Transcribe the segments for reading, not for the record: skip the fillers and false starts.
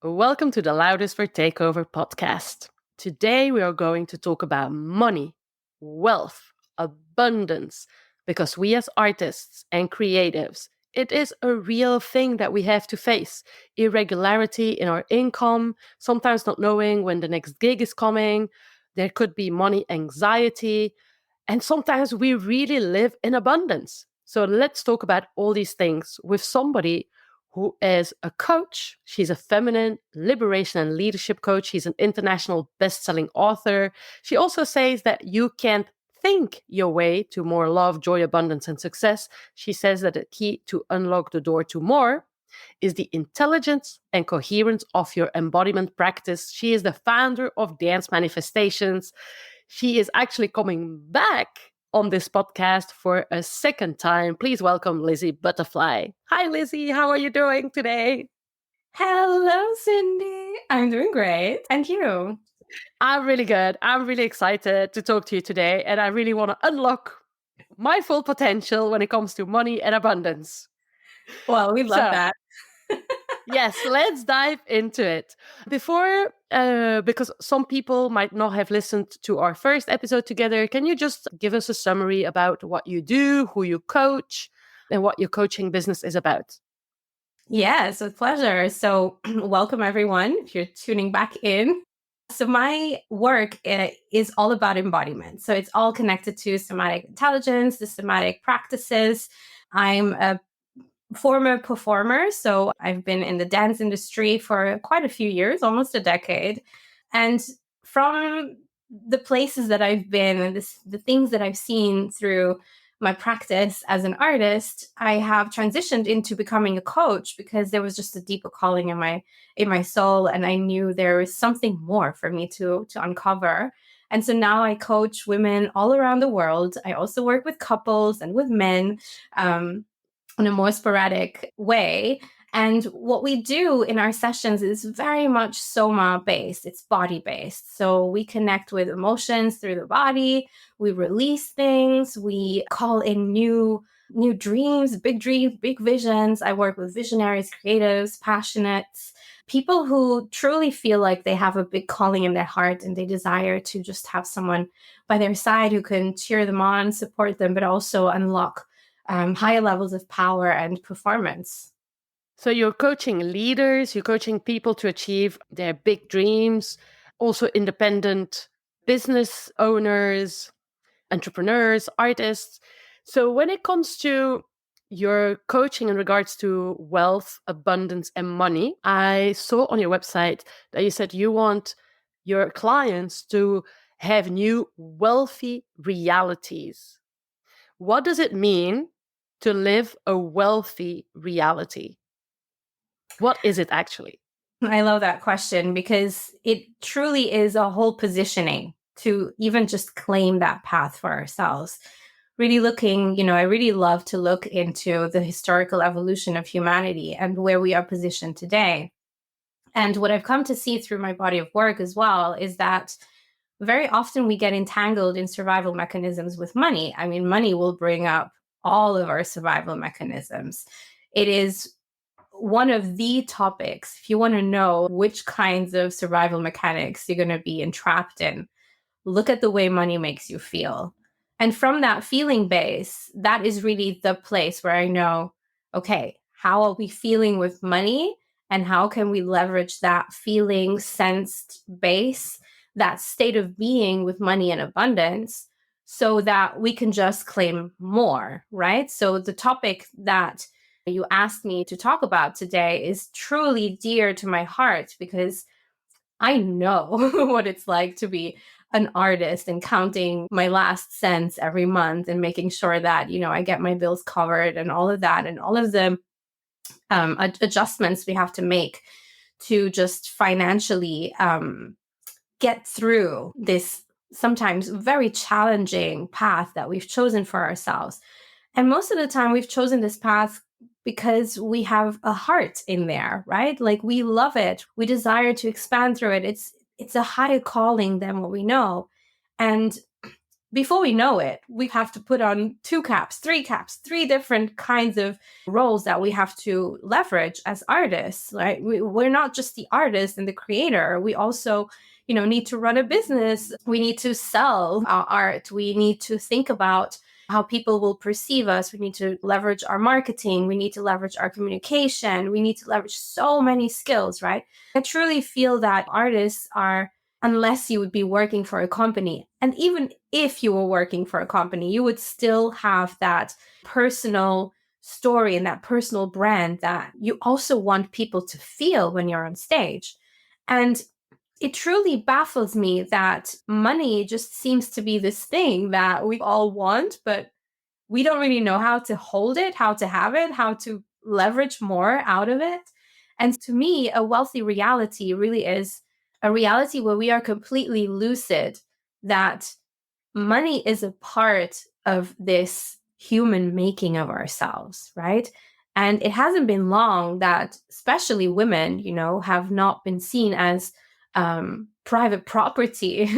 Welcome to the Loudest for Takeover podcast. Today we are going to talk about money, wealth, abundance, because we as artists and creatives, it is a real thing that we have to face. Irregularity in our income, sometimes not knowing when the next gig is coming. There could be money anxiety, and sometimes we really live in abundance. So let's talk about all these things with somebody who is a coach. She's a feminine liberation and leadership coach. She's an international best-selling author. She also says that you can't think your way to more love, joy, abundance, and success. She says that the key to unlock the door to more is the intelligence and coherence of your embodiment practice. She is the founder of Dance Manifestations. She is actually coming back on this podcast for a second time. Please welcome Lisy Butterfly. Hi, Lisy. How are you doing today? Hello, Cindy. I'm doing great. And you? I'm really good. I'm really excited to talk to you today. And I really want to unlock my full potential when it comes to money and abundance. Well, we love that. Yes, let's dive into it. Before, because some people might not have listened to our first episode together, can you just give us a summary about what you do, who you coach, and what your coaching business is about? Yes, with pleasure. So, welcome everyone if you're tuning back in. So, my work is all about embodiment. So, it's all connected to somatic intelligence, the somatic practices. I'm a former performer. So I've been in the dance industry for quite a few years, almost a decade. And from the places that I've been and the things that I've seen through my practice as an artist, I have transitioned into becoming a coach because there was just a deeper calling in my soul, and I knew there was something more for me to uncover. And so now I coach women all around the world. I also work with couples and with men. In a more sporadic way. And what we do in our sessions is very much soma based. It's body based. So we connect with emotions through the body. We release things. We call in new dreams, big visions. I work with visionaries, creatives, passionates, people who truly feel like they have a big calling in their heart and they desire to just have someone by their side who can cheer them on, support them, but also unlock higher levels of power and performance. So you're coaching leaders, you're coaching people to achieve their big dreams, also independent business owners, entrepreneurs, artists. So when it comes to your coaching in regards to wealth, abundance, and money, I saw on your website that you said you want your clients to have new wealthy realities. What does it mean to live a wealthy reality? What is it actually? I love that question because it truly is a whole positioning to even just claim that path for ourselves. Really looking, I really love to look into the historical evolution of humanity and where we are positioned today. And what I've come to see through my body of work as well is that very often we get entangled in survival mechanisms with money. I mean, money will bring up all of our survival mechanisms. It is one of the topics, if you want to know which kinds of survival mechanics you're going to be entrapped in, look at the way money makes you feel. And from that feeling base, that is really the place where I know, okay, how are we feeling with money? And how can we leverage that feeling, sensed base, that state of being with money and abundance, so that we can just claim more, right? So the topic that you asked me to talk about today is truly dear to my heart because I know what it's like to be an artist and counting my last cents every month and making sure that, I get my bills covered and all of that and all of the adjustments we have to make to just financially get through this sometimes very challenging path that we've chosen for ourselves. And most of the time we've chosen this path because we have a heart in there, right? Like we love it. We desire to expand through it. It's a higher calling than what we know. And before we know it, we have to put on 2 caps, 3 caps, 3 different kinds of roles that we have to leverage as artists, right? We're not just the artist and the creator. We also, need to run a business. We need to sell our art. We need to think about how people will perceive us. We need to leverage our marketing. We need to leverage our communication. We need to leverage so many skills, right? I truly feel that artists are, unless you would be working for a company. And even if you were working for a company, you would still have that personal story and that personal brand that you also want people to feel when you're on stage. And it truly baffles me that money just seems to be this thing that we all want, but we don't really know how to hold it, how to have it, how to leverage more out of it. And to me, a wealthy reality really is a reality where we are completely lucid that money is a part of this human making of ourselves, right? And it hasn't been long that, especially women, have not been seen as private property,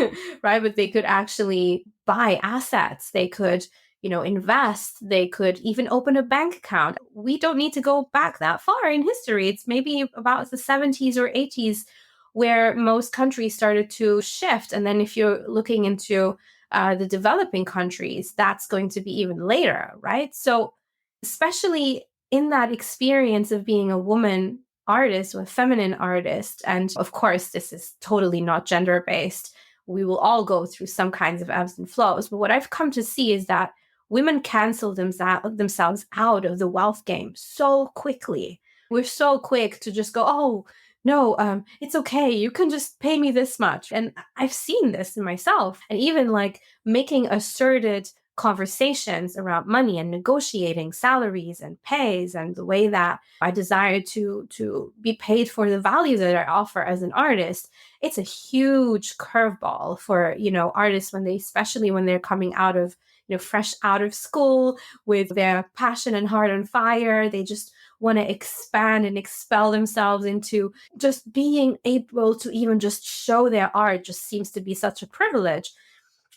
right? But they could actually buy assets. They could, invest. They could even open a bank account. We don't need to go back that far in history. It's maybe about the 70s or 80s where most countries started to shift. And then if you're looking into the developing countries, that's going to be even later, right? So, especially in that experience of being a woman artist or a feminine artist, and of course, this is totally not gender based. We will all go through some kinds of ebbs and flows. But what I've come to see is that women cancel themselves out of the wealth game so quickly. We're so quick to just go, oh, no, it's okay. You can just pay me this much. And I've seen this in myself. And even like making asserted conversations around money and negotiating salaries and pays and the way that I desire to be paid for the value that I offer as an artist. It's a huge curveball for, artists especially when they're coming out of, fresh out of school with their passion and heart on fire. They just want to expand and expel themselves into just being able to even just show their art just seems to be such a privilege.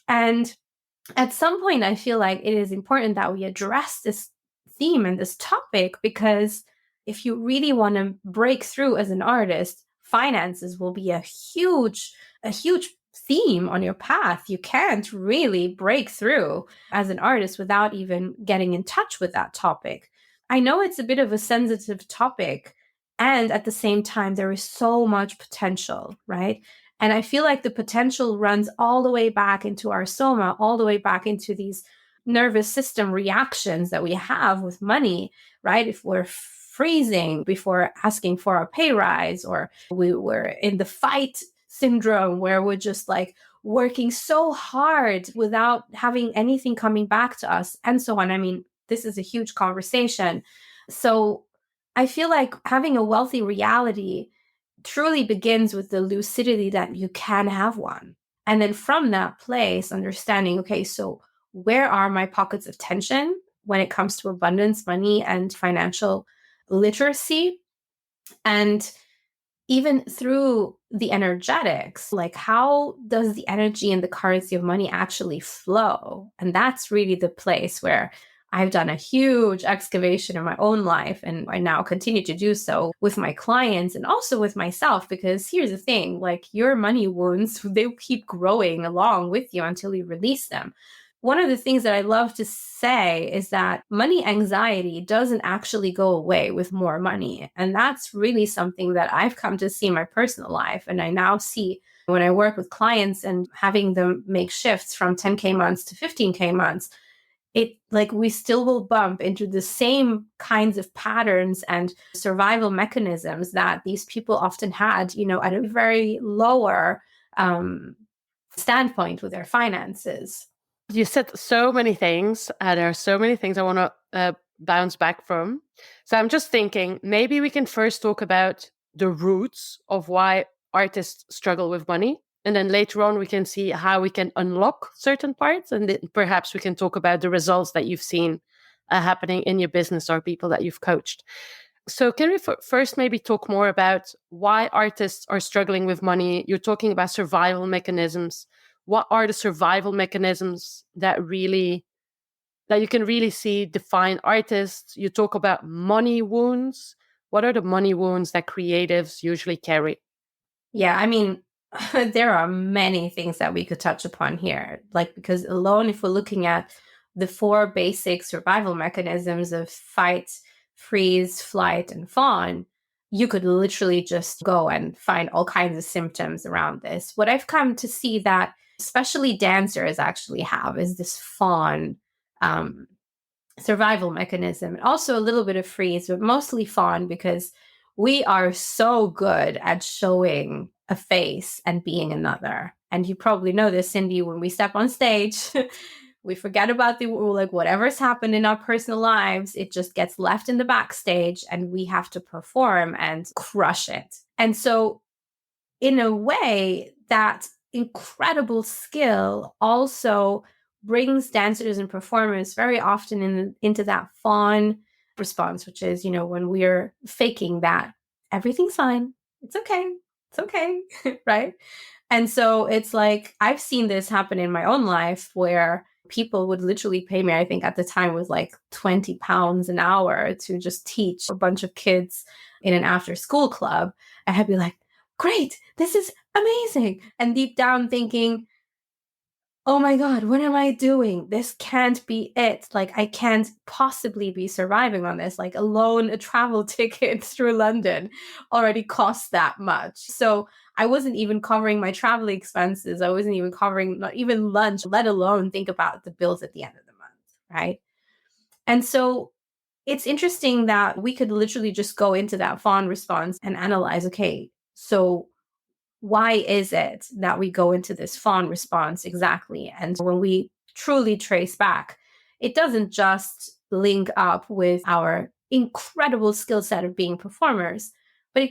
And at some point, I feel like it is important that we address this theme and this topic, because if you really want to break through as an artist, finances will be a huge theme on your path. You can't really break through as an artist without even getting in touch with that topic. I know it's a bit of a sensitive topic, and at the same time, there is so much potential, right? And I feel like the potential runs all the way back into our soma, all the way back into these nervous system reactions that we have with money, right? If we're freezing before asking for a pay rise, or we were in the fight syndrome where we're just like working so hard without having anything coming back to us, and so on. I mean, this is a huge conversation. So I feel like having a wealthy reality truly begins with the lucidity that you can have one. And then from that place, understanding, okay, so where are my pockets of tension when it comes to abundance, money, and financial literacy? And even through the energetics, like how does the energy and the currency of money actually flow? And that's really the place where I've done a huge excavation in my own life, and I now continue to do so with my clients and also with myself, because here's the thing, like your money wounds, they keep growing along with you until you release them. One of the things that I love to say is that money anxiety doesn't actually go away with more money. And that's really something that I've come to see in my personal life. And I now see when I work with clients and having them make shifts from 10K months to 15K months, it like we still will bump into the same kinds of patterns and survival mechanisms that these people often had, at a very lower standpoint with their finances. You said so many things. There are so many things I want to bounce back from. So I'm just thinking maybe we can first talk about the roots of why artists struggle with money. And then later on, we can see how we can unlock certain parts. And then perhaps we can talk about the results that you've seen happening in your business or people that you've coached. So can we first maybe talk more about why artists are struggling with money? You're talking about survival mechanisms. what are the survival mechanisms that you can really see define artists? You talk about money wounds. What are the money wounds that creatives usually carry? Yeah, I mean, there are many things that we could touch upon here. Like, because alone, if we're looking at the four basic survival mechanisms of fight, freeze, flight, and fawn, you could literally just go and find all kinds of symptoms around this. What I've come to see that especially dancers actually have is this fawn um, survival mechanism, and also a little bit of freeze, but mostly fawn, because we are so good at showing a face and being another. And you probably know this, Cindy, when we step on stage, we forget about like whatever's happened in our personal lives, it just gets left in the backstage and we have to perform and crush it. And so in a way, that incredible skill also brings dancers and performers very often into that fawn response, which is, when we're faking that everything's fine, it's okay, right? And so it's like, I've seen this happen in my own life where people would literally pay me, I think at the time was like £20 an hour to just teach a bunch of kids in an after school club. And I'd be like, great, this is amazing. And deep down thinking, oh my God, what am I doing? This can't be it. Like, I can't possibly be surviving on this. Like, alone, a travel ticket through London already costs that much. So I wasn't even covering my travel expenses. I wasn't even covering, not even lunch, let alone think about the bills at the end of the month. Right. And so it's interesting that we could literally just go into that fawn response and analyze, okay, so why is it that we go into this fawn response exactly? And when we truly trace back, it doesn't just link up with our incredible skill set of being performers, but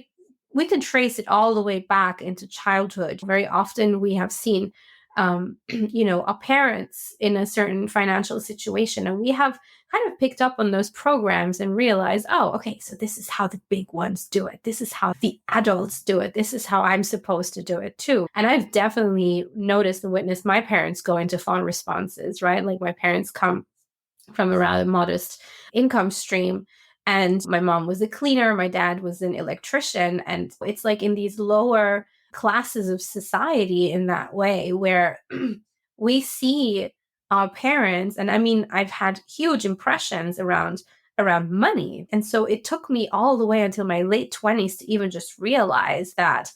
we can trace it all the way back into childhood. Very often we have seen, our parents in a certain financial situation, and we have kind of picked up on those programs and realized, oh, okay, so this is how the big ones do it. This is how the adults do it. This is how I'm supposed to do it too. And I've definitely noticed and witnessed my parents go into fawn responses, right? Like, my parents come from a rather modest income stream. And my mom was a cleaner, my dad was an electrician. And it's like in these lower classes of society in that way where we see our parents. And I mean, I've had huge impressions around money. And so it took me all the way until my late 20s to even just realize that,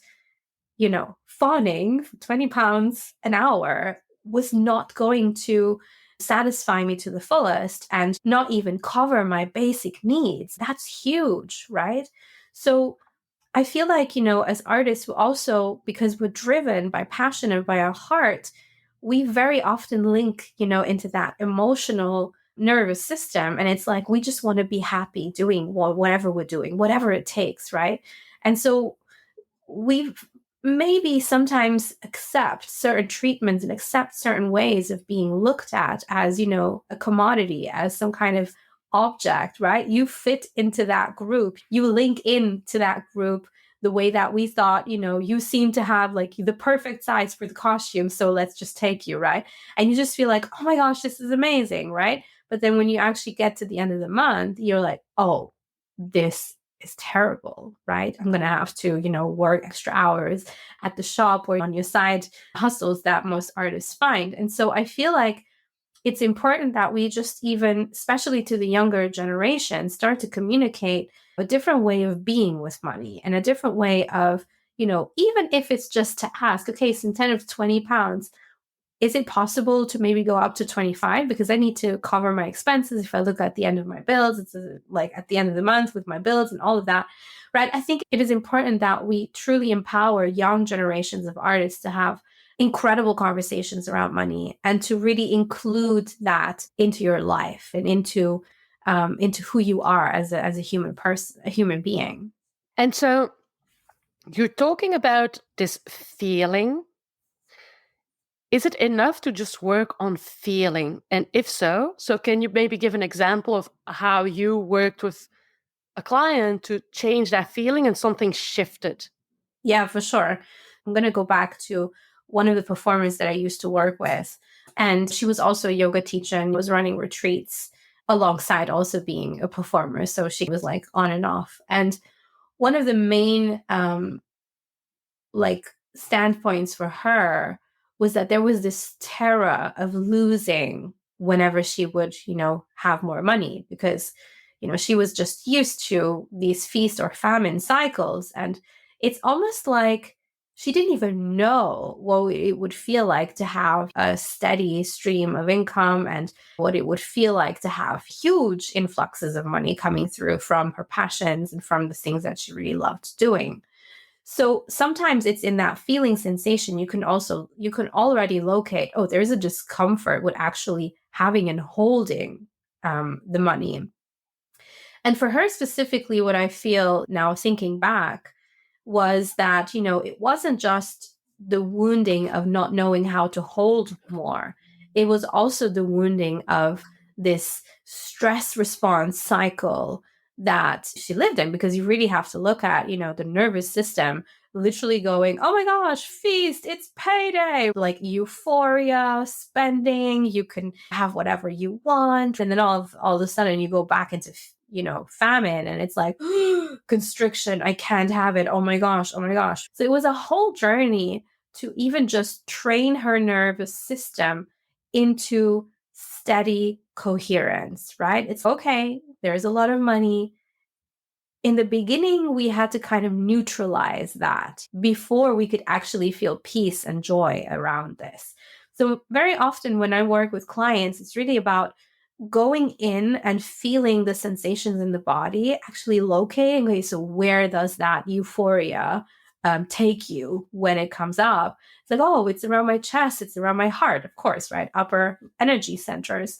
fawning £20 an hour was not going to satisfy me to the fullest and not even cover my basic needs. That's huge, right? So I feel like, as artists, we also, because we're driven by passion and by our heart, we very often link, into that emotional nervous system. And it's like, we just want to be happy doing whatever we're doing, whatever it takes, right? And so we maybe sometimes accept certain treatments and accept certain ways of being looked at as, a commodity, as some kind of object, right? You fit into that group, you link into that group the way that we thought, you seem to have like the perfect size for the costume, so let's just take you, right? And you just feel like, oh my gosh, this is amazing, right? But then when you actually get to the end of the month, you're like, oh, this is terrible, right? I'm going to have to, work extra hours at the shop or on your side hustles that most artists find. And so I feel like it's important that we just, even, especially to the younger generation, start to communicate a different way of being with money and a different way of, even if it's just to ask, okay, so instead of £20, is it possible to maybe go up to 25? Because I need to cover my expenses. If I look at the end of my bills, it's like at the end of the month with my bills and all of that, right? I think it is important that we truly empower young generations of artists to have incredible conversations around money and to really include that into your life and into who you are as a human person, a human being. And so you're talking about this feeling. Is it enough to just work on feeling? And if so can you maybe give an example of how you worked with a client to change that feeling and something shifted? Yeah, for sure. I'm going to go back to one of the performers that I used to work with. And she was also a yoga teacher and was running retreats alongside also being a performer. So she was like on and off. And one of the main like standpoints for her was that there was this terror of losing whenever she would, have more money, because, she was just used to these feast or famine cycles. And it's almost like she didn't even know what it would feel like to have a steady stream of income, and what it would feel like to have huge influxes of money coming through from her passions and from the things that she really loved doing. So sometimes it's in that feeling sensation. You can already locate, oh, there's a discomfort with actually having and holding the money. And for her specifically, what I feel now thinking back was that, it wasn't just the wounding of not knowing how to hold more. It was also the wounding of this stress response cycle that she lived in, because you really have to look at, the nervous system literally going, oh my gosh, feast, it's payday, like euphoria, spending, you can have whatever you want. And then all of a sudden you go back into famine, and it's like constriction, I can't have it, oh my gosh, oh my gosh. So it was a whole journey to even just train her nervous system into steady coherence, right? It's okay, there's a lot of money. In the beginning, we had to kind of neutralize that before we could actually feel peace and joy around this. So very often when I work with clients, it's really about going in and feeling the sensations in the body, actually locating, okay, so where does that euphoria take you when it comes up? It's like, oh, it's around my chest, it's around my heart, of course, right? Upper energy centers.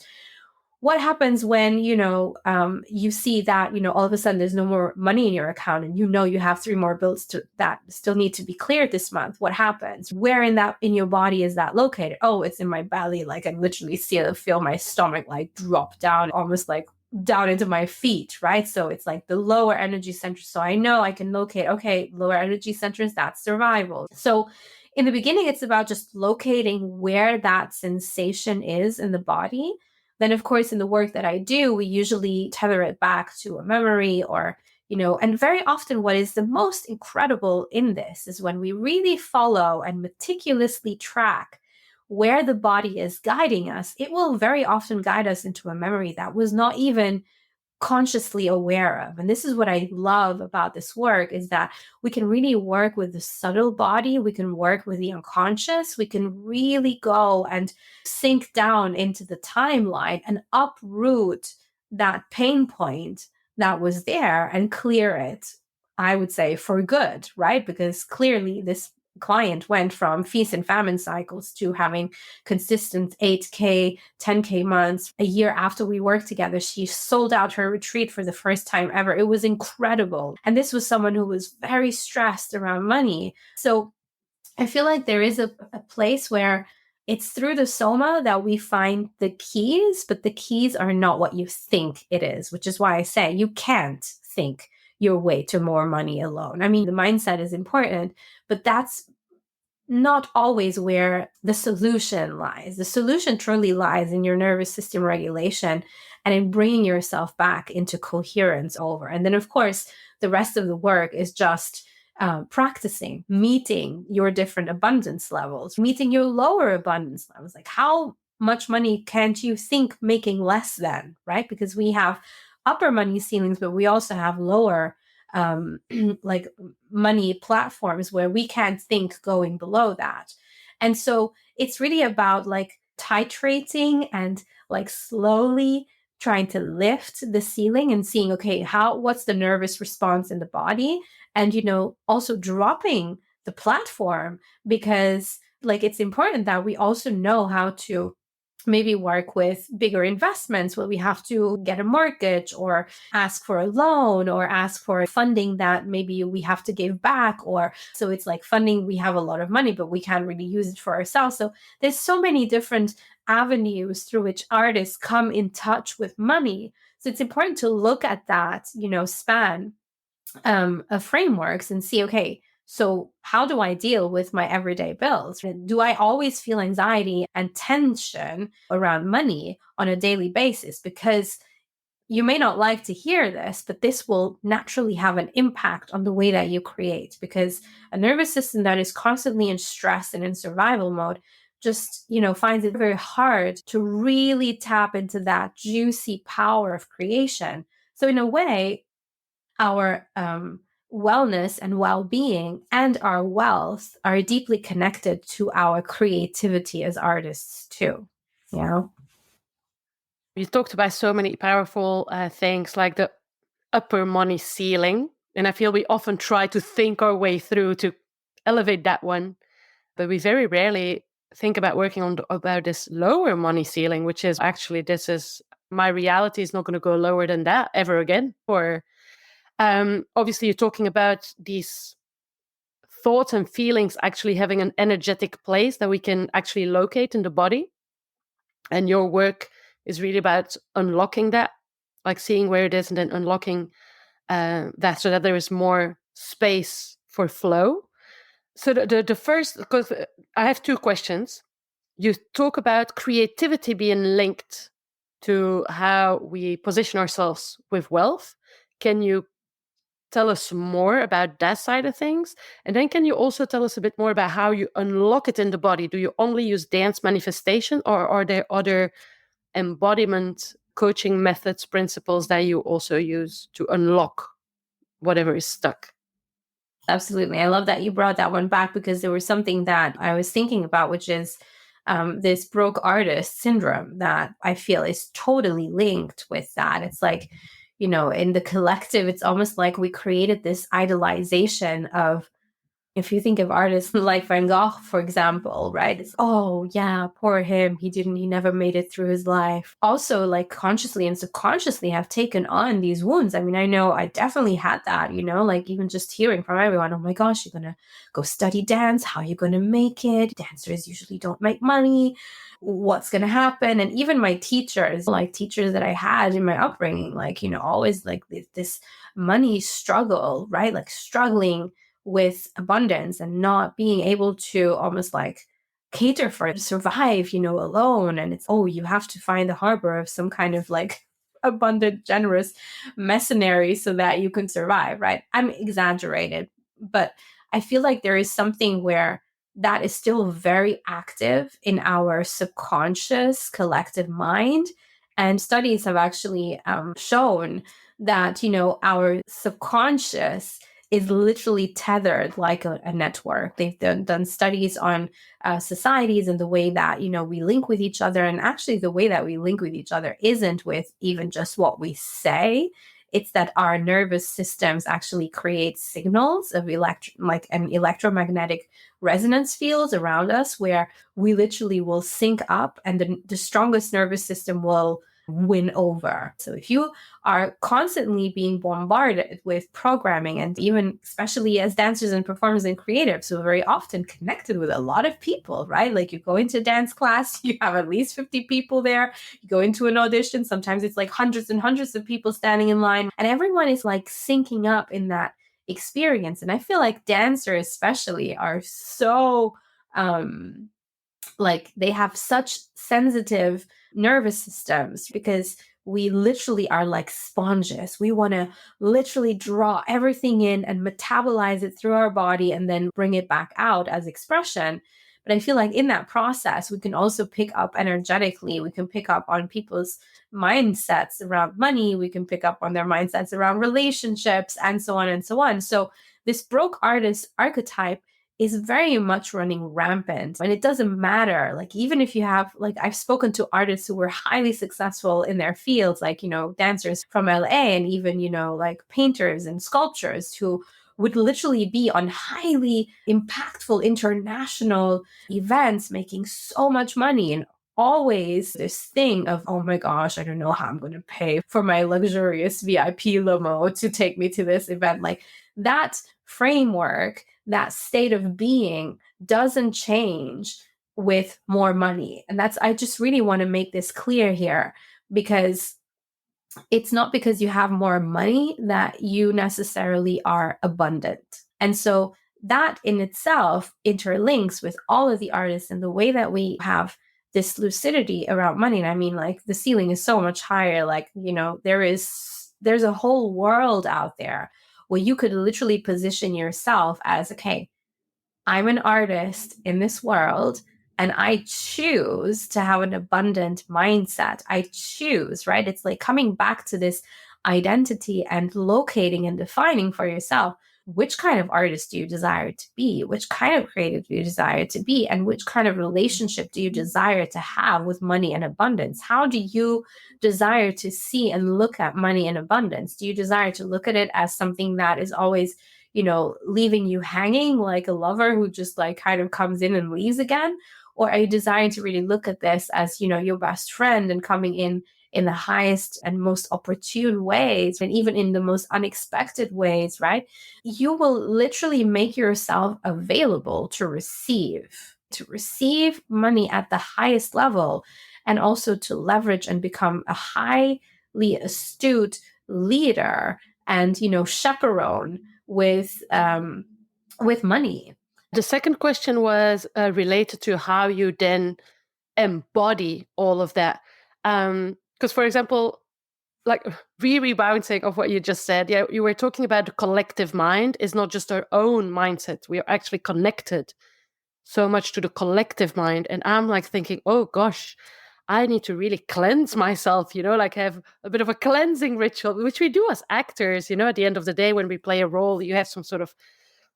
What happens when you see that all of a sudden there's no more money in your account, and you have 3 more bills that still need to be cleared this month? What happens? Where in your body is that located? Oh, it's in my belly. Like I literally feel my stomach like drop down, almost like down into my feet, right? So it's like the lower energy centers. So I know I can locate, okay, lower energy centers, that's survival. So in the beginning, it's about just locating where that sensation is in the body. Then, of course, in the work that I do, we usually tether it back to a memory, or, and very often what is the most incredible in this is when we really follow and meticulously track where the body is guiding us. It will very often guide us into a memory that was not even consciously aware of. And this is what I love about this work, is that we can really work with the subtle body, we can work with the unconscious, we can really go and sink down into the timeline and uproot that pain point that was there and clear it, I would say, for good, right? Because clearly this client went from feast and famine cycles to having consistent 8K, 10K months. A year after we worked together, she sold out her retreat for the first time ever. It was incredible. And this was someone who was very stressed around money. So I feel like there is a place where it's through the soma that we find the keys, but the keys are not what you think it is, which is why I say you can't think your way to more money alone. I mean, the mindset is important, but that's not always where the solution lies. The solution truly lies in your nervous system regulation and in bringing yourself back into coherence over. And then, of course, the rest of the work is just practicing, meeting your different abundance levels, meeting your lower abundance levels. Like, how much money can't you think making less than, right? Because we have upper money ceilings, but we also have lower like money platforms where we can't think going below that. And so it's really about like titrating and like slowly trying to lift the ceiling and seeing, okay, what's the nervous response in the body? And, also dropping the platform, because like it's important that we also know how to maybe work with bigger investments where we have to get a mortgage or ask for a loan or ask for funding that maybe we have to give back. Or so it's like funding, we have a lot of money, but we can't really use it for ourselves. So there's so many different avenues through which artists come in touch with money. So it's important to look at that, span of frameworks and see, okay, So, how do I deal with my everyday bills? Do I always feel anxiety and tension around money on a daily basis? Because you may not like to hear this, but this will naturally have an impact on the way that you create, because a nervous system that is constantly in stress and in survival mode just, finds it very hard to really tap into that juicy power of creation. So, in a way, our wellness and well-being and our wealth are deeply connected to our creativity as artists too. Yeah. You talked about so many powerful things like the upper money ceiling. And I feel we often try to think our way through to elevate that one, but we very rarely think about working on about this lower money ceiling, which is actually this is my reality is not going to go lower than that ever again. Or obviously, you're talking about these thoughts and feelings actually having an energetic place that we can actually locate in the body. And your work is really about unlocking that, like seeing where it is and then unlocking that so that there is more space for flow. So the first, because I have two questions. You talk about creativity being linked to how we position ourselves with wealth. Can you tell us more about that side of things? And then can you also tell us a bit more about how you unlock it in the body? Do you only use dance manifestation, or are there other embodiment coaching methods, principles that you also use to unlock whatever is stuck? Absolutely. I love that you brought that one back, because there was something that I was thinking about, which is this broke artist syndrome that I feel is totally linked with that. It's like, in the collective, it's almost like we created this idolization of, if you think of artists like Van Gogh, for example, right? It's, oh, yeah, poor him. He never made it through his life. Also, like consciously and subconsciously have taken on these wounds. I mean, I know I definitely had that, like even just hearing from everyone, oh my gosh, you're going to go study dance. How are you going to make it? Dancers usually don't make money. What's going to happen? And even my teachers, like teachers that I had in my upbringing, like, always like this money struggle, right? Like struggling with abundance and not being able to almost like cater for it, survive, alone. And it's, oh, you have to find the harbor of some kind of like abundant, generous mercenary so that you can survive, right? I'm exaggerated, but I feel like there is something where that is still very active in our subconscious collective mind. And studies have actually shown that, our subconscious is literally tethered like a network. They've done studies on societies and the way that, we link with each other. And actually, the way that we link with each other isn't with even just what we say. It's that our nervous systems actually create signals of like an electromagnetic resonance fields around us, where we literally will sync up, and the strongest nervous system will win over. So if you are constantly being bombarded with programming, and even especially as dancers and performers and creatives, so very often connected with a lot of people, right? Like you go into dance class, you have at least 50 people there. You go into an audition, sometimes it's like hundreds and hundreds of people standing in line, and everyone is like syncing up in that experience. And I feel like dancers especially are so like they have such sensitive nervous systems, because we literally are like sponges. We want to literally draw everything in and metabolize it through our body and then bring it back out as expression. But I feel like in that process, we can also pick up energetically. We can pick up on people's mindsets around money. We can pick up on their mindsets around relationships, and so on and so on. So this broke artist archetype is very much running rampant. And it doesn't matter. Like, even if you have, like, I've spoken to artists who were highly successful in their fields, like, dancers from LA, and even, like painters and sculptors who would literally be on highly impactful international events, making so much money. And always this thing of, oh my gosh, I don't know how I'm going to pay for my luxurious VIP limo to take me to this event. Like, that framework, that state of being doesn't change with more money. And I just really want to make this clear here, because it's not because you have more money that you necessarily are abundant. And so that in itself interlinks with all of the artists and the way that we have this lucidity around money. And I mean, like, the ceiling is so much higher. Like, there's a whole world out there where you could literally position yourself as, okay, I'm an artist in this world, and I choose to have an abundant mindset. I choose, right? It's like coming back to this identity and locating and defining for yourself, which kind of artist do you desire to be? Which kind of creative do you desire to be? And which kind of relationship do you desire to have with money and abundance? How do you desire to see and look at money and abundance? Do you desire to look at it as something that is always, leaving you hanging like a lover who just like kind of comes in and leaves again? Or are you desiring to really look at this as, your best friend and coming in the highest and most opportune ways, and even in the most unexpected ways, right? You will literally make yourself available to receive money at the highest level, and also to leverage and become a highly astute leader and, chaperone with money. The second question was related to how you then embody all of that. Because, for example, like rebouncing of what you just said, yeah, you were talking about the collective mind is not just our own mindset. We are actually connected so much to the collective mind. And I'm like thinking, oh gosh, I need to really cleanse myself, like have a bit of a cleansing ritual, which we do as actors, at the end of the day, when we play a role, you have some sort of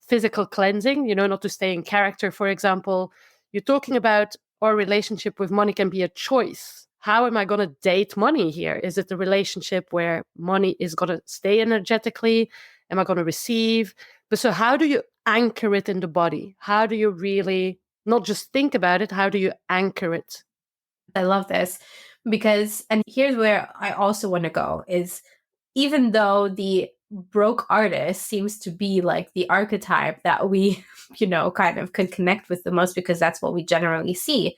physical cleansing, not to stay in character, for example. You're talking about our relationship with money can be a choice. How am I going to date money here? Is it a relationship where money is going to stay energetically? Am I going to receive? But so how do you anchor it in the body? How do you really not just think about it? How do you anchor it? I love this because, and here's where I also want to go, is even though the broke artist seems to be like the archetype that we, kind of could connect with the most because that's what we generally see.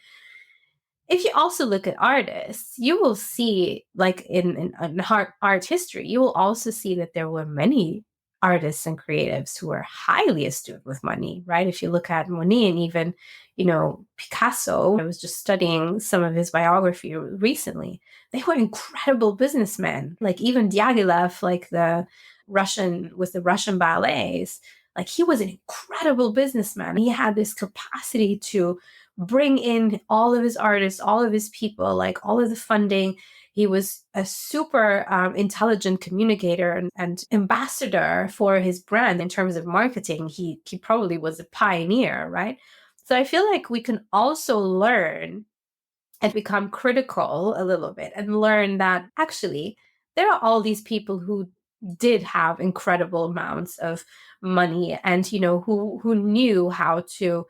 If you also look at artists, you will see, like in art history, you will also see that there were many artists and creatives who were highly astute with money, right? If you look at Monet and even, Picasso, I was just studying some of his biography recently. They were incredible businessmen. Like even Diaghilev, like the Russian ballets, like he was an incredible businessman. He had this capacity to bring in all of his artists, all of his people, like all of the funding. He was a super intelligent communicator and ambassador for his brand in terms of marketing. He probably was a pioneer, right? So I feel like we can also learn and become critical a little bit and learn that actually there are all these people who did have incredible amounts of money and who knew how to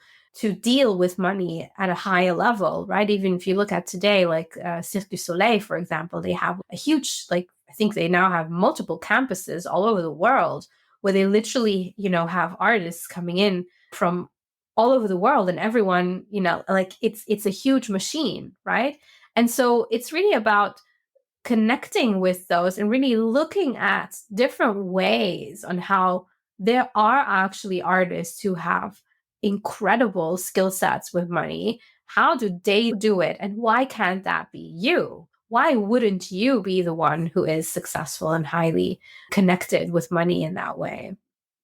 deal with money at a higher level, right? Even if you look at today, like Cirque du Soleil, for example, they have a huge, like, I think they now have multiple campuses all over the world where they literally, have artists coming in from all over the world, and everyone, like it's a huge machine, right? And so it's really about connecting with those and really looking at different ways on how there are actually artists who have incredible skill sets with money. How do they do it? And why can't that be you? Why wouldn't you be the one who is successful and highly connected with money in that way?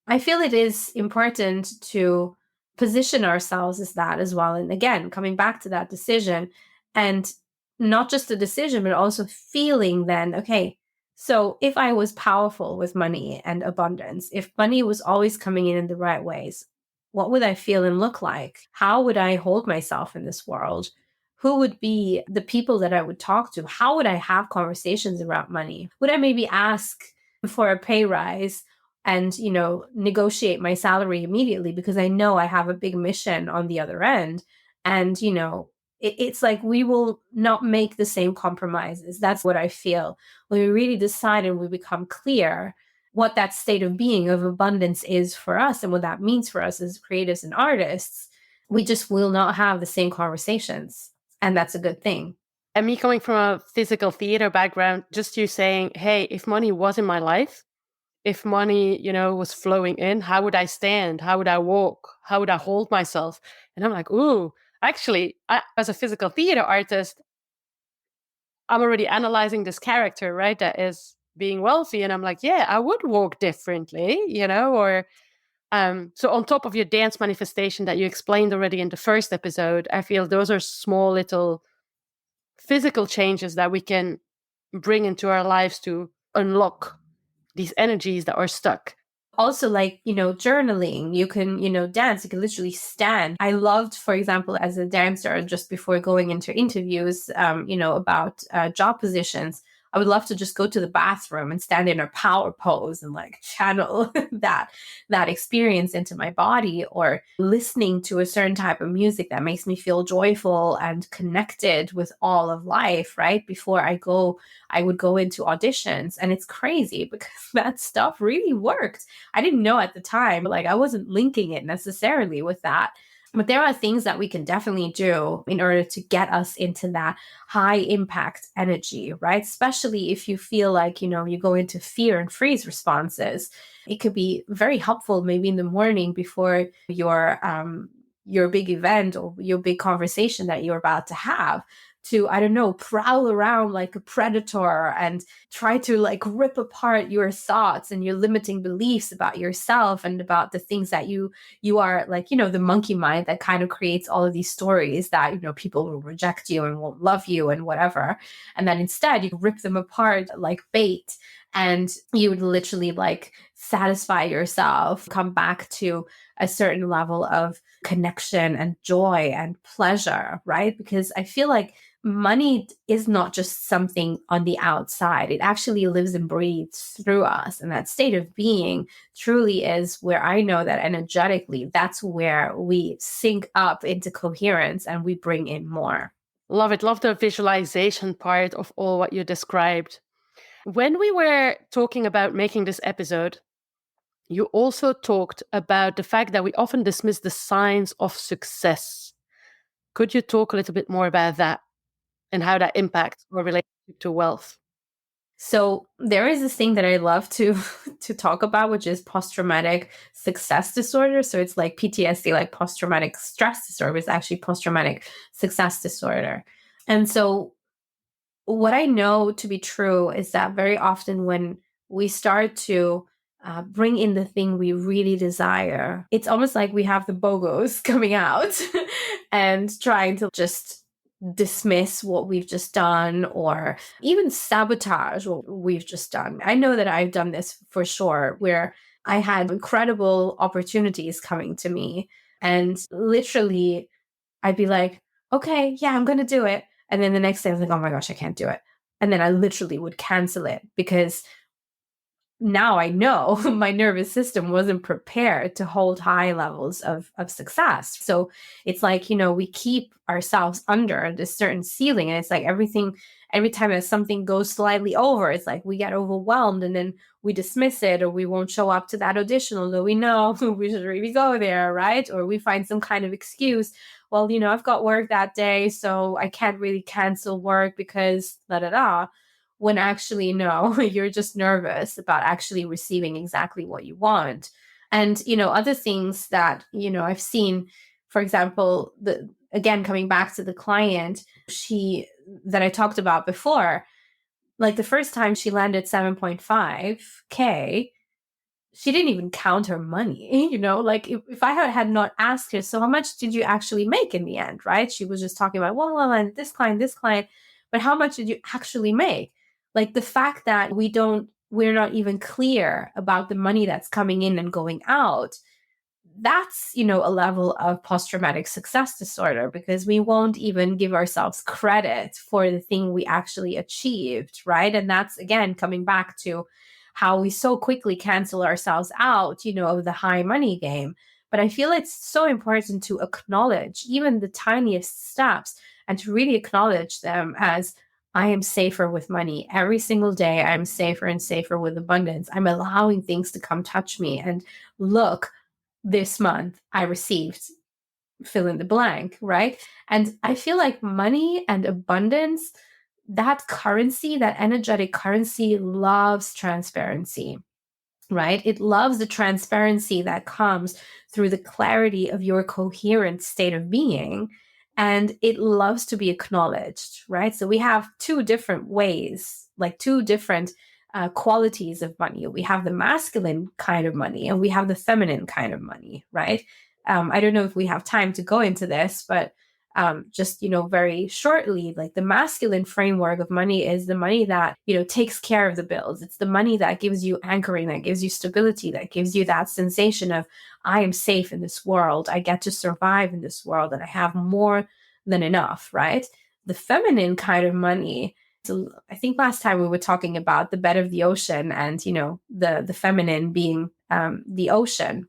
I feel it is important to position ourselves as that as well. And again, coming back to that decision, and not just the decision, but also feeling then, okay, so if I was powerful with money and abundance, if money was always coming in the right ways, what would I feel and look like? How would I hold myself in this world? Who would be the people that I would talk to? How would I have conversations about money? Would I maybe ask for a pay rise and negotiate my salary immediately because I know I have a big mission on the other end? And it's like we will not make the same compromises. That's what I feel. When we really decide and we become clear what that state of being of abundance is for us and what that means for us as creatives and artists, we just will not have the same conversations. And that's a good thing. And me coming from a physical theater background, just you saying, hey, if money was in my life, if money, was flowing in, how would I stand? How would I walk? How would I hold myself? And I'm like, ooh, actually, as a physical theater artist, I'm already analyzing this character, right? That is being wealthy. And I'm like, yeah, I would walk differently, or so on top of your dance manifestation that you explained already in the first episode, I feel those are small little physical changes that we can bring into our lives to unlock these energies that are stuck. Also, like, journaling, you can, dance, you can literally stand. I loved, for example, as a dancer, just before going into interviews, about job positions, I would love to just go to the bathroom and stand in a power pose and like channel that experience into my body, or listening to a certain type of music that makes me feel joyful and connected with all of life, right? Before I would go into auditions. And it's crazy because that stuff really worked. I didn't know at the time, like I wasn't linking it necessarily with that. But there are things that we can definitely do in order to get us into that high impact energy, right? Especially if you feel like, you go into fear and freeze responses. It could be very helpful maybe in the morning before your big event or your big conversation that you're about to have, to, I don't know, prowl around like a predator and try to like rip apart your thoughts and your limiting beliefs about yourself and about the things that you are, like, the monkey mind that kind of creates all of these stories that, people will reject you and won't love you and whatever. And then instead you rip them apart like bait, and you would literally like satisfy yourself, come back to a certain level of connection and joy and pleasure, right? Because I feel like money is not just something on the outside. It actually lives and breathes through us. And that state of being truly is where I know that energetically, that's where we sync up into coherence and we bring in more. Love it. Love the visualization part of all what you described. When we were talking about making this episode, you also talked about the fact that we often dismiss the signs of success. Could you talk a little bit more about that and how that impacts our relationship to wealth? So there is this thing that I love to to talk about, which is post-traumatic success disorder. So it's like PTSD, like post-traumatic stress disorder. It's actually post-traumatic success disorder. And so what I know to be true is that very often when we start to bring in the thing we really desire, it's almost like we have the BOGOs coming out and trying to just dismiss what we've just done or even sabotage what we've just done. I know that I've done this for sure, where I had incredible opportunities coming to me, and literally I'd be like, okay, yeah, I'm going to do it. And then the next day I was like, oh my gosh, I can't do it. And then I literally would cancel it because now I know my nervous system wasn't prepared to hold high levels of success. So it's like, we keep ourselves under this certain ceiling. And it's like every time that something goes slightly over, it's like we get overwhelmed and then we dismiss it, or we won't show up to that audition, although we know we should really go there, right? Or we find some kind of excuse. Well, I've got work that day, so I can't really cancel work because da da da. When actually, no, you're just nervous about actually receiving exactly what you want. And, other things that, I've seen, for example, again, coming back to the client, that I talked about before, like the first time she landed 7.5K, she didn't even count her money, like if I had not asked her, so how much did you actually make in the end, right? She was just talking about, well, and this client, but how much did you actually make? Like the fact that we're not even clear about the money that's coming in and going out, that's, a level of post-traumatic success disorder, because we won't even give ourselves credit for the thing we actually achieved, right? And that's, again, coming back to how we so quickly cancel ourselves out, of the high money game. But I feel it's so important to acknowledge even the tiniest steps and to really acknowledge them as, I am safer with money. Every single day, I'm safer and safer with abundance. I'm allowing things to come touch me. And look, this month I received fill in the blank, right? And I feel like money and abundance, that currency, that energetic currency, loves transparency. right? It loves the transparency that comes through the clarity of your coherent state of being. And it loves to be acknowledged, right? So we have two different ways, like two different qualities of money. We have the masculine kind of money and we have the feminine kind of money, right? I don't know if we have time to go into this, but just very shortly, like the masculine framework of money is the money that takes care of the bills. It's the money that gives you anchoring, that gives you stability, that gives you that sensation of I am safe in this world, I get to survive in this world, and I have more than enough, right? The feminine kind of money, so I think last time we were talking about the bed of the ocean, and the feminine being the ocean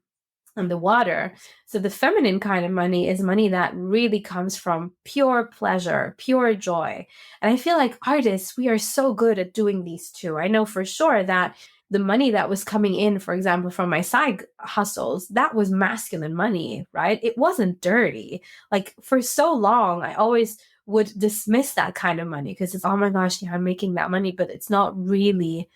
and the water. So the feminine kind of money is money that really comes from pure pleasure, pure joy. And I feel like artists, we are so good at doing these two. I know for sure that the money that was coming in, for example, from my side hustles, that was masculine money, right? It wasn't dirty. Like for so long, I always would dismiss that kind of money because it's, oh my gosh, yeah, I'm making that money, but it's not really,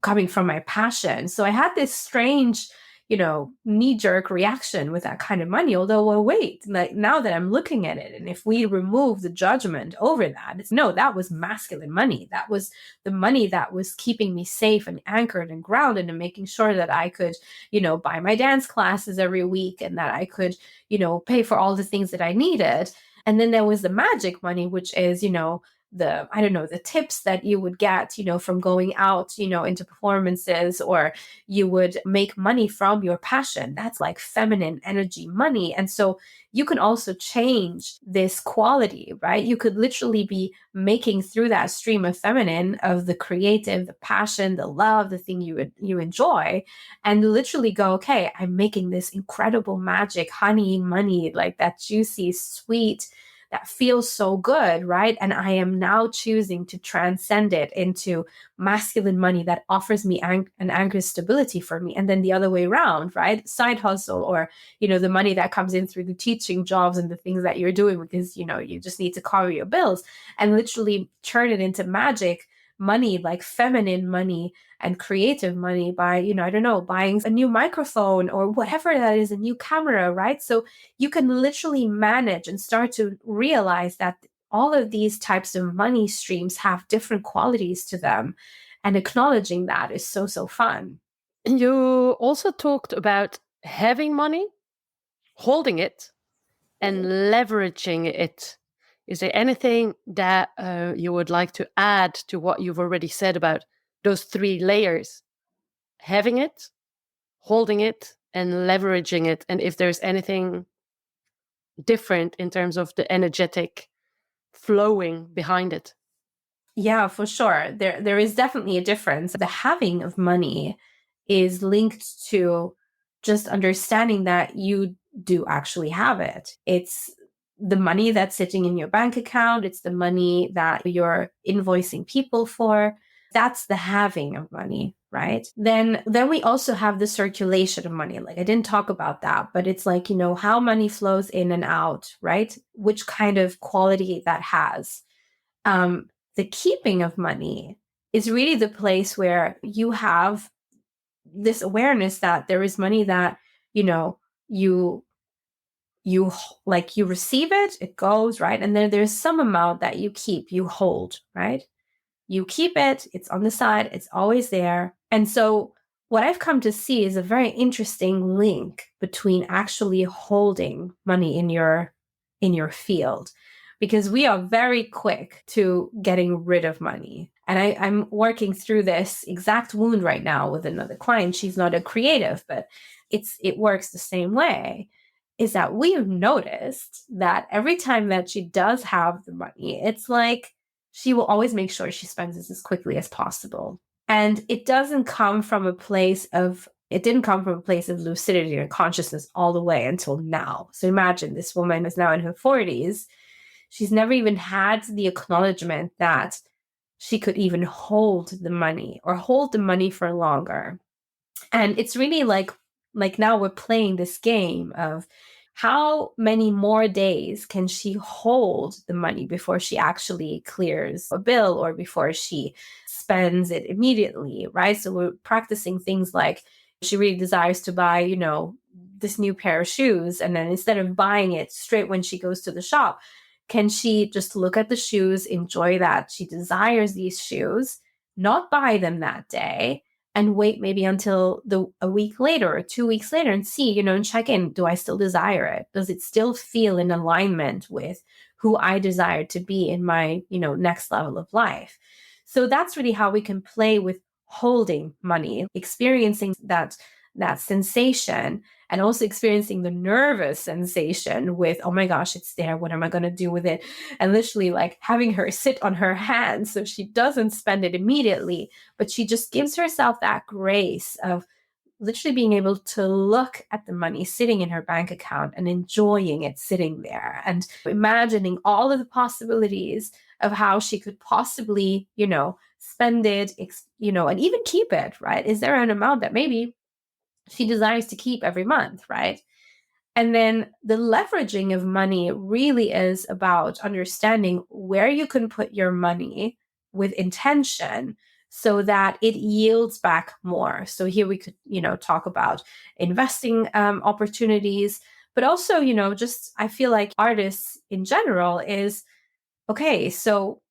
coming from my passion. So I had this strange knee-jerk reaction with that kind of money. Although, well, wait, like now that I'm looking at it, and if we remove the judgment over that, it's no, that was masculine money. That was the money that was keeping me safe and anchored and grounded and making sure that I could, buy my dance classes every week and that I could, pay for all the things that I needed. And then there was the magic money, which is, the I don't know, the tips that you would get from going out into performances, or you would make money from your passion. That's like feminine energy money. And so you can also change this quality, right? You could literally be making through that stream of feminine, of the creative, the passion, the love, the thing you enjoy, and literally go, okay, I'm making this incredible magic honey money, like that juicy sweet that feels so good, right? And I am now choosing to transcend it into masculine money that offers me an anchor stability for me. And then the other way around, right? Side hustle, or, the money that comes in through the teaching jobs and the things that you're doing because, you just need to cover your bills, and literally turn it into magic money, like feminine money and creative money by, I don't know, buying a new microphone or whatever that is, a new camera, right? So you can literally manage and start to realize that all of these types of money streams have different qualities to them. And acknowledging that is so, so fun. You also talked about having money, holding it, and leveraging it. Is there anything that you would like to add to what you've already said about those three layers? Having it, holding it, and leveraging it. And if there's anything different in terms of the energetic flowing behind it. Yeah, for sure. There is definitely a difference. The having of money is linked to just understanding that you do actually have it. It's the money that's sitting in your bank account, it's the money that you're invoicing people for. That's the having of money, right? Then we also have the circulation of money. Like I didn't talk about that, but it's like, how money flows in and out, right? Which kind of quality that has. The keeping of money is really the place where you have this awareness that there is money that you you like you receive it, it goes, right, and then there's some amount that you keep, you hold, right? You keep it, it's on the side, it's always there. And so what I've come to see is a very interesting link between actually holding money in your field, because we are very quick to getting rid of money. And I'm working through this exact wound right now with another client. She's not a creative, but it works the same way. Is that we've noticed that every time that she does have the money, it's like she will always make sure she spends this as quickly as possible. And it didn't come from a place of lucidity and consciousness all the way until now. So imagine this woman is now in her 40s. She's never even had the acknowledgement that she could even hold the money or hold the money for longer. And it's really like now we're playing this game of how many more days can she hold the money before she actually clears a bill or before she spends it immediately, right? So we're practicing things like she really desires to buy, this new pair of shoes. And then instead of buying it straight when she goes to the shop, can she just look at the shoes, enjoy that she desires these shoes, not buy them that day, and wait maybe until a week later or 2 weeks later and see, and check in. Do I still desire it? Does it still feel in alignment with who I desire to be in my, next level of life? So that's really how we can play with holding money, experiencing that sensation, and also experiencing the nervous sensation with, oh my gosh, it's there. What am I going to do with it? And literally like having her sit on her hands so she doesn't spend it immediately, but she just gives herself that grace of literally being able to look at the money sitting in her bank account and enjoying it sitting there and imagining all of the possibilities of how she could possibly, spend it, and even keep it, right? Is there an amount that maybe she desires to keep every month, right? And then the leveraging of money really is about understanding where you can put your money with intention so that it yields back more. So here we could, talk about investing opportunities, but also, just I feel like artists in general is okay. So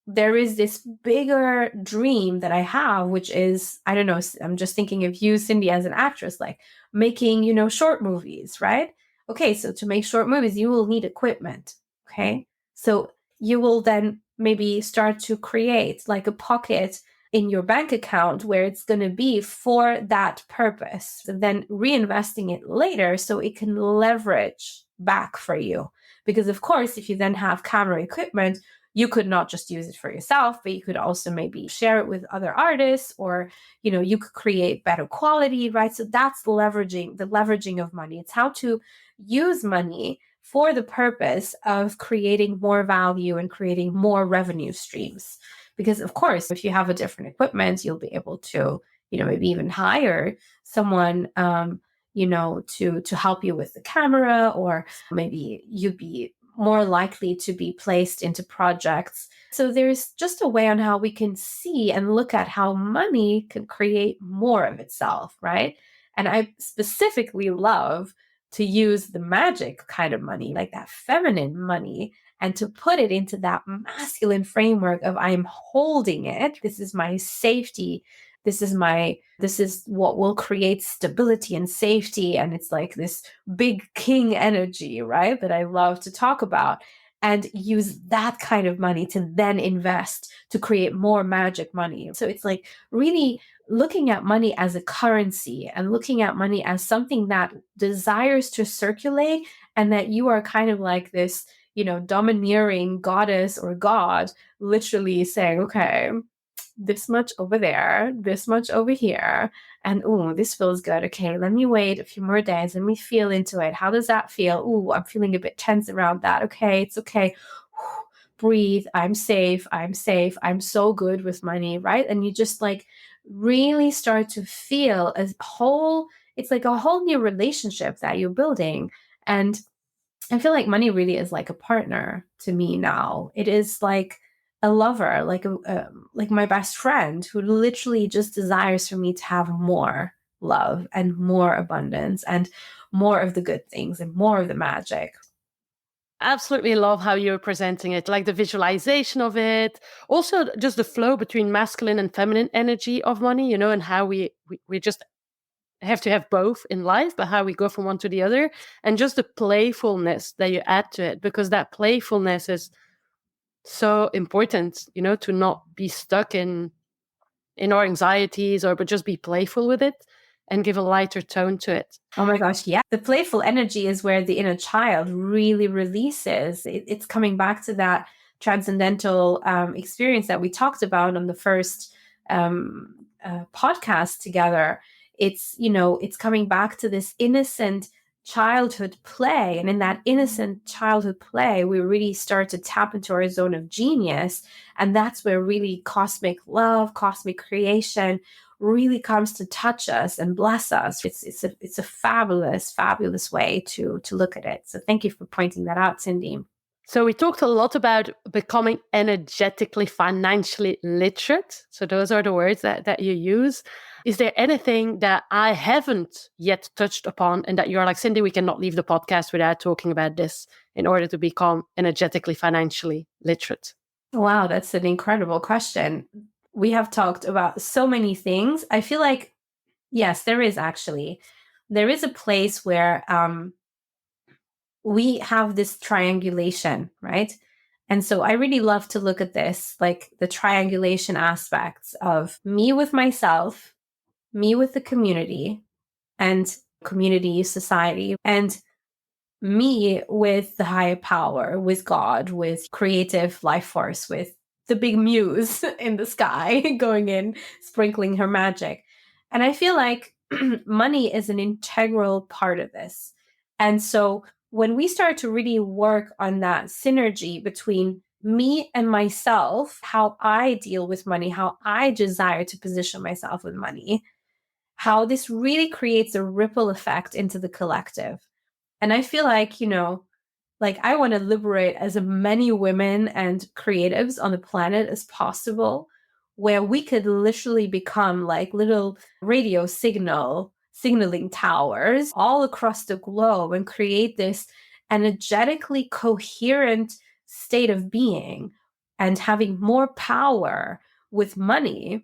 there is this bigger dream that I have, which is, I don't know, I'm just thinking of you, Cindy, as an actress, like making, short movies, right? Okay, so to make short movies, you will need equipment. Okay. So you will then maybe start to create like a pocket in your bank account where it's going to be for that purpose, and then reinvesting it later so it can leverage back for you. Because, of course, if you then have camera equipment, you could not just use it for yourself, but you could also maybe share it with other artists, or, you could create better quality, right? So that's the leveraging of money. It's how to use money for the purpose of creating more value and creating more revenue streams. Because of course, if you have a different equipment, you'll be able to, maybe even hire someone, to help you with the camera, or maybe you'd be more likely to be placed into projects. So there's just a way on how we can see and look at how money can create more of itself, right? And I specifically love to use the magic kind of money, like that feminine money, and to put it into that masculine framework of I'm holding it. This is my safety. This is what will create stability and safety. And it's like this big king energy, right? That I love to talk about, and use that kind of money to then invest to create more magic money. So it's like really looking at money as a currency and looking at money as something that desires to circulate, and that you are kind of like this, domineering goddess or god, literally saying, okay, this much over there, this much over here, and oh, this feels good. Okay, let me wait a few more days. Let me feel into it. How does that feel? Oh, I'm feeling a bit tense around that. Okay, it's okay. Breathe. I'm safe. I'm safe. I'm so good with money, right? And you just like really start to feel a whole, it's like a whole new relationship that you're building. And I feel like money really is like a partner to me now. It is like a lover, like my best friend who literally just desires for me to have more love and more abundance and more of the good things and more of the magic. Absolutely love how you're presenting it, like the visualization of it. Also, just the flow between masculine and feminine energy of money, and how we just have to have both in life, but how we go from one to the other, and just the playfulness that you add to it, because that playfulness is so important, to not be stuck in our anxieties, but just be playful with it and give a lighter tone to it. Oh my gosh, yeah. The playful energy is where the inner child really releases. It's coming back to that transcendental experience that we talked about on the first podcast together. It's coming back to this innocent childhood play. And in that innocent childhood play, we really start to tap into our zone of genius. And that's where really cosmic love, cosmic creation really comes to touch us and bless us. It's a fabulous, fabulous way to look at it. So thank you for pointing that out, Cindy. So we talked a lot about becoming energetically, financially literate. So those are the words that you use. Is there anything that I haven't yet touched upon and that you're like, Cindy, we cannot leave the podcast without talking about this in order to become energetically, financially literate? Wow, that's an incredible question. We have talked about so many things. I feel like, yes, there is actually. There is a place where we have this triangulation, right? And so I really love to look at this, like the triangulation aspects of me with myself, me with the community, and community, society, and me with the higher power, with God, with creative life force, with the big muse in the sky going in, sprinkling her magic. And I feel like money is an integral part of this. And so when we start to really work on that synergy between me and myself, how I deal with money, how I desire to position myself with money, how this really creates a ripple effect into the collective. And I feel like, like I want to liberate as many women and creatives on the planet as possible, where we could literally become like little radio signaling towers all across the globe and create this energetically coherent state of being and having more power with money.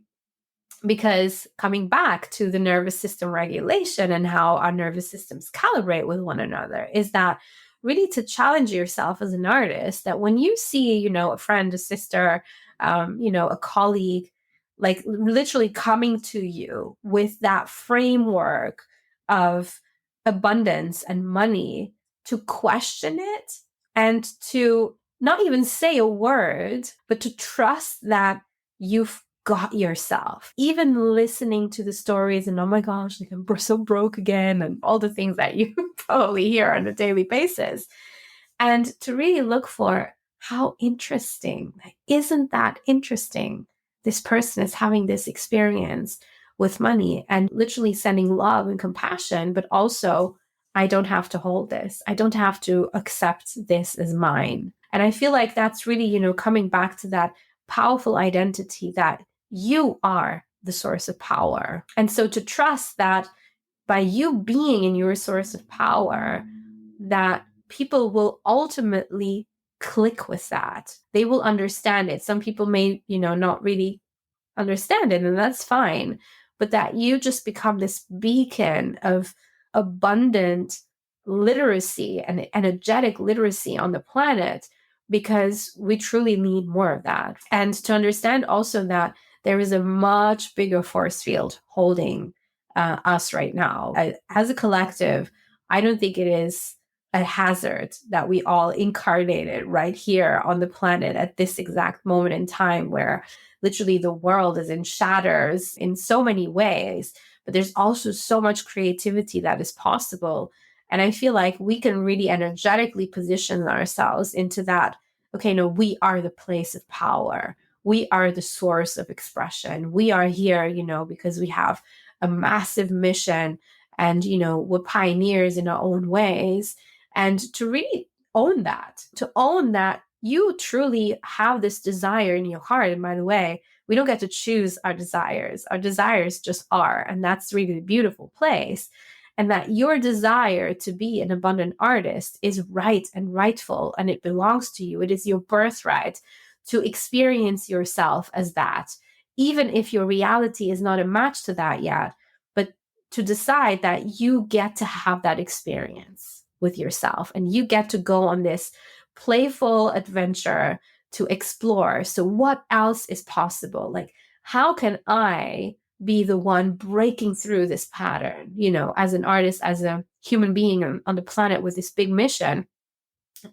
Because coming back to the nervous system regulation and how our nervous systems calibrate with one another is that really to challenge yourself as an artist, that when you see, a friend, a sister, a colleague, like literally coming to you with that framework of abundance and money, to question it and to not even say a word, but to trust that you've got yourself. Even listening to the stories and, oh my gosh, like I'm so broke again, and all the things that you probably hear on a daily basis. And to really look for how interesting, isn't that interesting? This person is having this experience with money, and literally sending love and compassion, but also, I don't have to hold this. I don't have to accept this as mine. And I feel like that's really, coming back to that powerful identity that you are the source of power. And so to trust that by you being in your source of power, that people will ultimately click with that. They will understand it. Some people may, not really understand it, and that's fine. But that you just become this beacon of abundant literacy and energetic literacy on the planet, because we truly need more of that. And to understand also that there is a much bigger force field holding us right now. As a collective, I don't think it is a hazard that we all incarnated right here on the planet at this exact moment in time, where literally the world is in shatters in so many ways, but there's also so much creativity that is possible. And I feel like we can really energetically position ourselves into that. Okay, no, we are the place of power. We are the source of expression. We are here, because we have a massive mission, and, we're pioneers in our own ways. And to really own that you truly have this desire in your heart. And by the way, we don't get to choose our desires. Our desires just are. And that's really the beautiful place. And that your desire to be an abundant artist is right and rightful, and it belongs to you. It is your birthright to experience yourself as that, even if your reality is not a match to that yet, but to decide that you get to have that experience with yourself, and you get to go on this playful adventure to explore. So what else is possible? Like, how can I be the one breaking through this pattern, as an artist, as a human being on the planet with this big mission?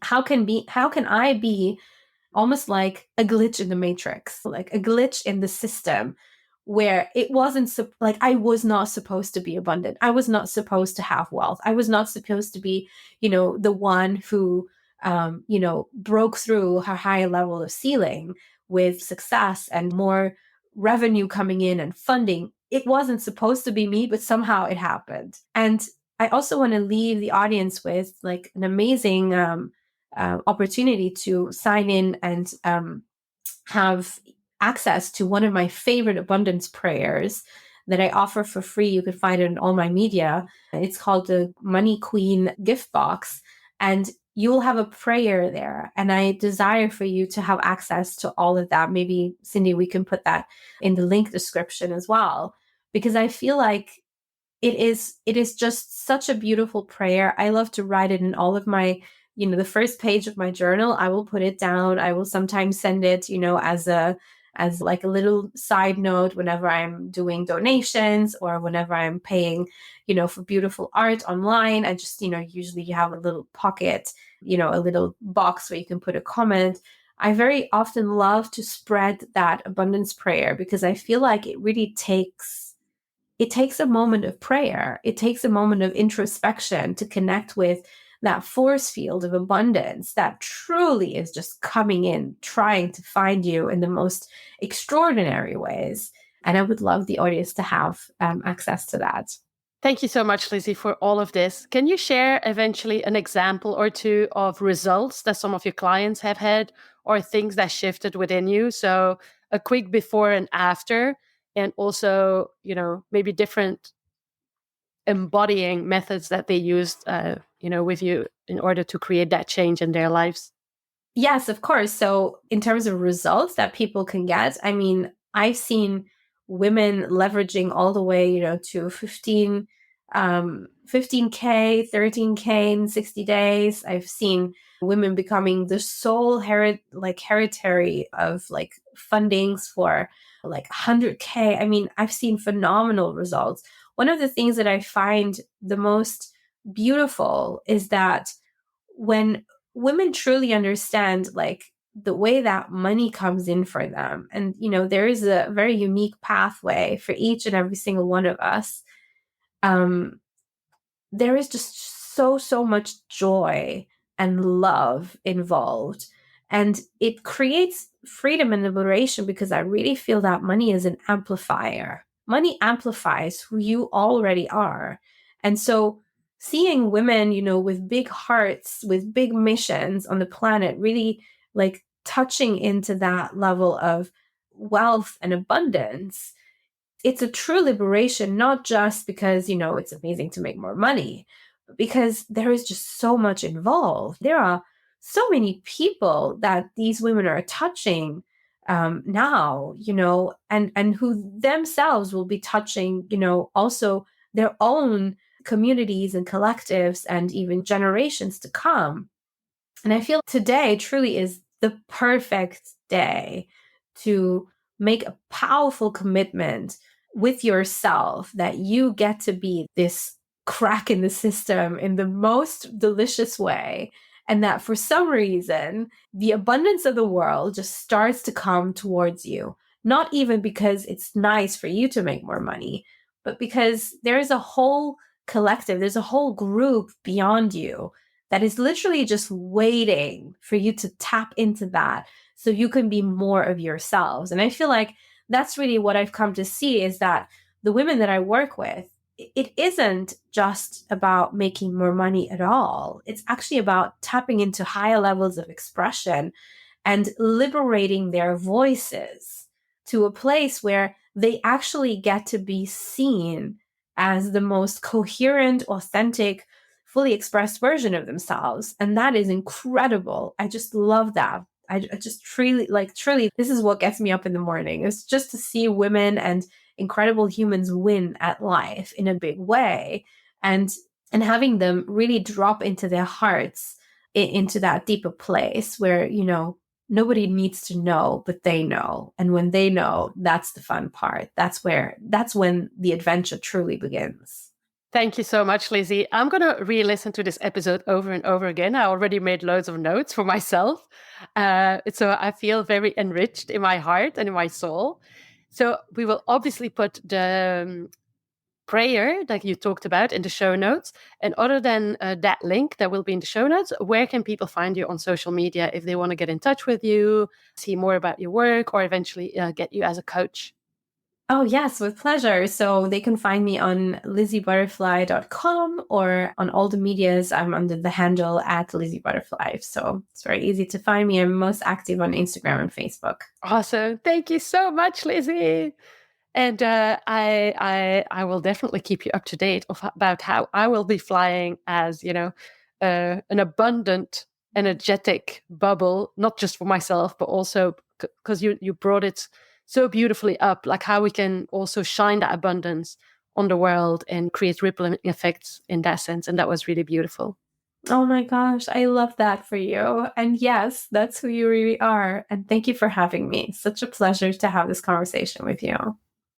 How can I be almost like a glitch in the matrix, like a glitch in the system, where it wasn't like I was not supposed to be abundant. I was not supposed to have wealth. I was not supposed to be, the one who, broke through her higher level of ceiling with success and more revenue coming in and funding. it wasn't supposed to be me, but somehow it happened. And I also want to leave the audience with like an amazing opportunity to sign in and have access to one of my favorite abundance prayers that I offer for free. You can find it in all my media. It's called the Money Queen gift box. And you will have a prayer there. And I desire for you to have access to all of that. Maybe, Cindy, we can put that in the link description as well, because I feel like it is just such a beautiful prayer. I love to write it in all of my, the first page of my journal. I will put it down. I will sometimes send it, as like a little side note whenever I'm doing donations or whenever I'm paying, for beautiful art online. I just, usually you have a little pocket, a little box where you can put a comment. I very often love to spread that abundance prayer because I feel like it takes a moment of prayer. It takes a moment of introspection to connect with that force field of abundance that truly is just coming in, trying to find you in the most extraordinary ways. And I would love the audience to have access to that. Thank you so much, Lisy, for all of this. Can you share eventually an example or two of results that some of your clients have had or things that shifted within you? So a quick before and after, and also, maybe different embodying methods that they used, with you in order to create that change in their lives. Yes, of course. So, in terms of results that people can get, I mean, I've seen women leveraging all the way, to 15K, 13K in 60 days. I've seen women becoming the sole hereditary of like fundings for like 100K. I mean, I've seen phenomenal results. One of the things that I find the most beautiful is that when women truly understand like the way that money comes in for them, and there is a very unique pathway for each and every single one of us, there is just so much joy and love involved, and it creates freedom and liberation because I really feel that money is an amplifier. Money amplifies who you already are. And so seeing women, with big hearts, with big missions on the planet, really like touching into that level of wealth and abundance, it's a true liberation, not just because, it's amazing to make more money, but because there is just so much involved. There are so many people that these women are touching now, and who themselves will be touching, also their own communities and collectives and even generations to come. And I feel today truly is the perfect day to make a powerful commitment with yourself that you get to be this crack in the system in the most delicious way. And that for some reason, the abundance of the world just starts to come towards you. Not even because it's nice for you to make more money, but because there's a whole collective, there's a whole group beyond you that is literally just waiting for you to tap into that so you can be more of yourselves. And I feel like that's really what I've come to see is that the women that I work with, it isn't just about making more money at all. It's actually about tapping into higher levels of expression and liberating their voices to a place where they actually get to be seen as the most coherent, authentic, fully expressed version of themselves. And that is incredible. I just love that. I just truly, this is what gets me up in the morning. It's just to see women and incredible humans win at life in a big way, and having them really drop into their hearts, into that deeper place where, nobody needs to know, but they know. And when they know, that's the fun part. That's when the adventure truly begins. Thank you so much, Lisy. I'm going to re-listen to this episode over and over again. I already made loads of notes for myself. So I feel very enriched in my heart and in my soul. So we will obviously put the prayer that you talked about in the show notes. And other than that link that will be in the show notes, where can people find you on social media if they want to get in touch with you, see more about your work, or eventually get you as a coach? Oh, yes, with pleasure. So they can find me on lizybutterfly.com or on all the medias. I'm under the handle at Lisy Butterfly. So it's very easy to find me. I'm most active on Instagram and Facebook. Awesome. Thank you so much, Lizzie. And I will definitely keep you up to date about how I will be flying as, an abundant, energetic bubble, not just for myself, but also because you brought it so beautifully up, like how we can also shine that abundance on the world and create ripple effects in that sense. And that was really beautiful. Oh my gosh, I love that for you. And yes, that's who you really are. And thank you for having me. Such a pleasure to have this conversation with you.